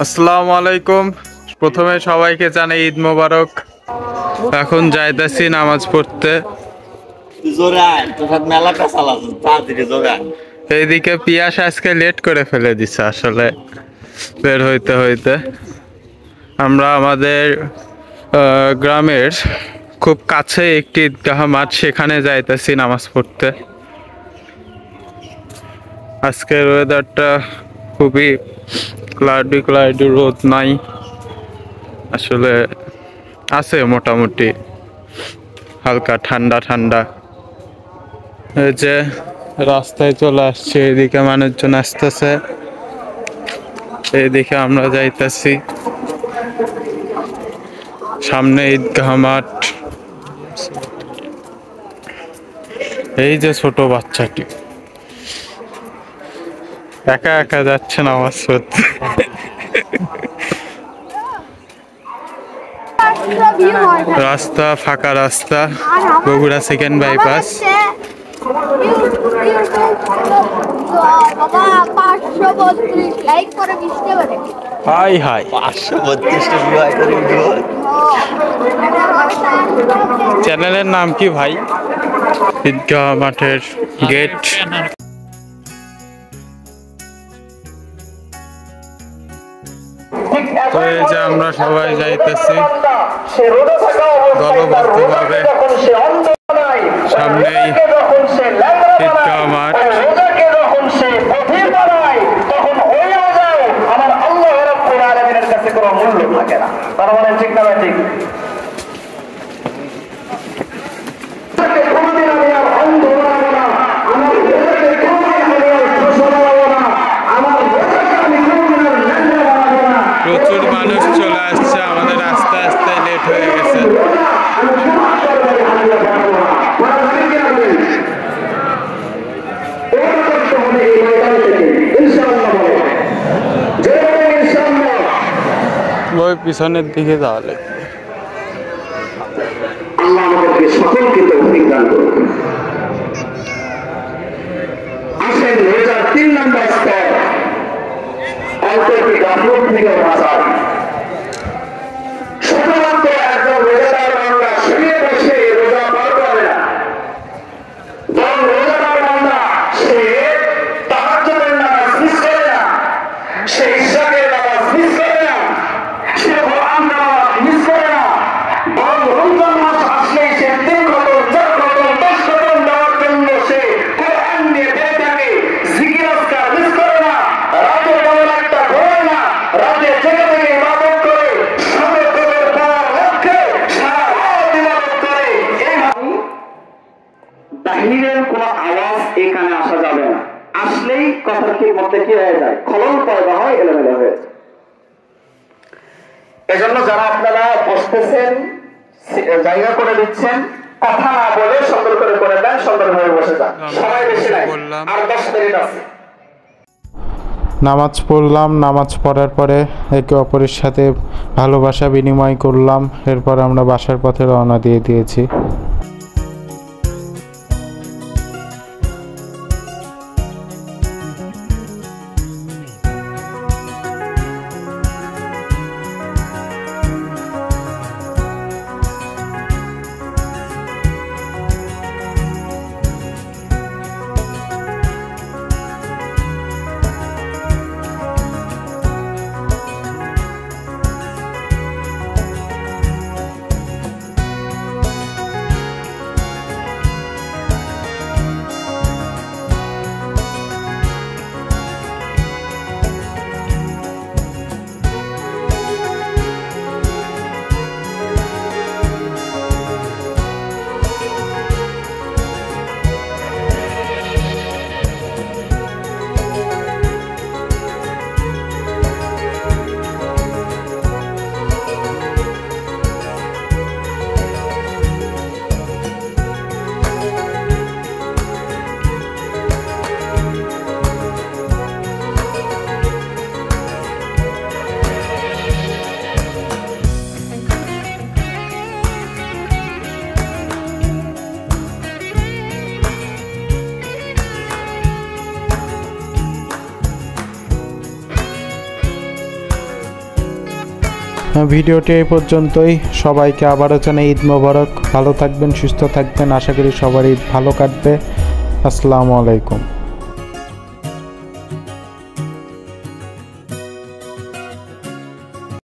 আসসালামু আলাইকুম। প্রথমে সবাইকে জানাই ঈদ মোবারক। এখন যাইতেছি নামাজ পড়তে। এইদিকে পিয়াস আজকে লেট করে ফেলে দিছে আসলে বের হইতে হইতে। আমরা আমাদের গ্রামের খুব কাছে একটি ঈদগাহ মাঠ, সেখানে যাইতেছি নামাজ পড়তে। আজকের ওয়েদারটা খুবই ক্লাউডি ক্লাউডি, রোদ নাই আসলে, আছে মোটামুটি হালকা ঠান্ডা ঠান্ডা। এই যে রাস্তায় চলে আসছে, এদিকে মানুষজন আসতেছে, এইদিকে আমরা যাইতেছি। সামনে ঈদগাহ মাঠ। এই যে ছোট বাচ্চাটি একা একা যাচ্ছে নামাজ পড়তে। রাস্তা ফাঁকা রাস্তা, Bogura second bypass. High high, 532 চ্যানেলের নাম কি ভাই? ঈদগাহ মাঠের গেট। তো এই যে আমরা সবাই যাইতেছি দলবদ্ধভাবে। সামনেই ঈদগাহ মাঠ। প্রচুর মানুষ চলে আসছে, আমাদের আস্তে আস্তে লেট হয়ে গেছে। ওই পিছনের দিকে তাহলে আল্লাহ আমাদেরকে সকলকে তৌফিক দান করুন। আসেন রোজার 3 নম্বর স্তর, অল্প একটি গাফলত থেকে বাঁচান। শুধুমাত্র একজন রোজাদার বান্দা শুয়ে বসে রোজা পার করে না, বরং রোজাদার বান্দা সে তাহাজ্জুদের নামাজ মিস করে না, সে ইশরাকের নামাজ মিস করে না, সে কোরআন নামাজ মিস করে না, বরং রমজান মাস আসলেই সে 3 খতম 4 খতম 10 খতম দেওয়ার জন্য সে কোরআন নিয়ে বের থাকে, জিকির আজকার মিস করে না, রাতে তেমন একটা ঘুমায় না, রাতে জেগে জেগে ইবাদত করে, সবে কদর পাওয়ার লক্ষ্যে সারা রাত ইবাদত করে। এই বাহিরের কোনো আওয়াজ এখানে আসা যাবে না, আসলেই কথাটির মধ্যে কি হয়ে যায়, খলল পয়দা হয়, এলোমেলো হয়ে যায়। এজন্য যারা আপনারা বসতেছেন জায়গা করে দিচ্ছেন, কথা না বলে সুন্দর করে দেন, সুন্দরভাবে বসে যান। সময় বেশি নাই, আর 10 মিনিট আছে। নামাজ পড়লাম, নামাজ পড়ার পরে একে অপরের সাথে ভালোবাসা বিনিময় করলাম। এরপর আমরা বাসার পথে রওনা দিয়ে দিয়েছি। ভিডিওটি এই পর্যন্তই। সবাইকে আবারও জানাই ঈদ মোবারক। ভালো থাকবেন, সুস্থ থাকবেন। আশা করি সবার ঈদ ভালো কাটবে। আসসালামু আলাইকুম।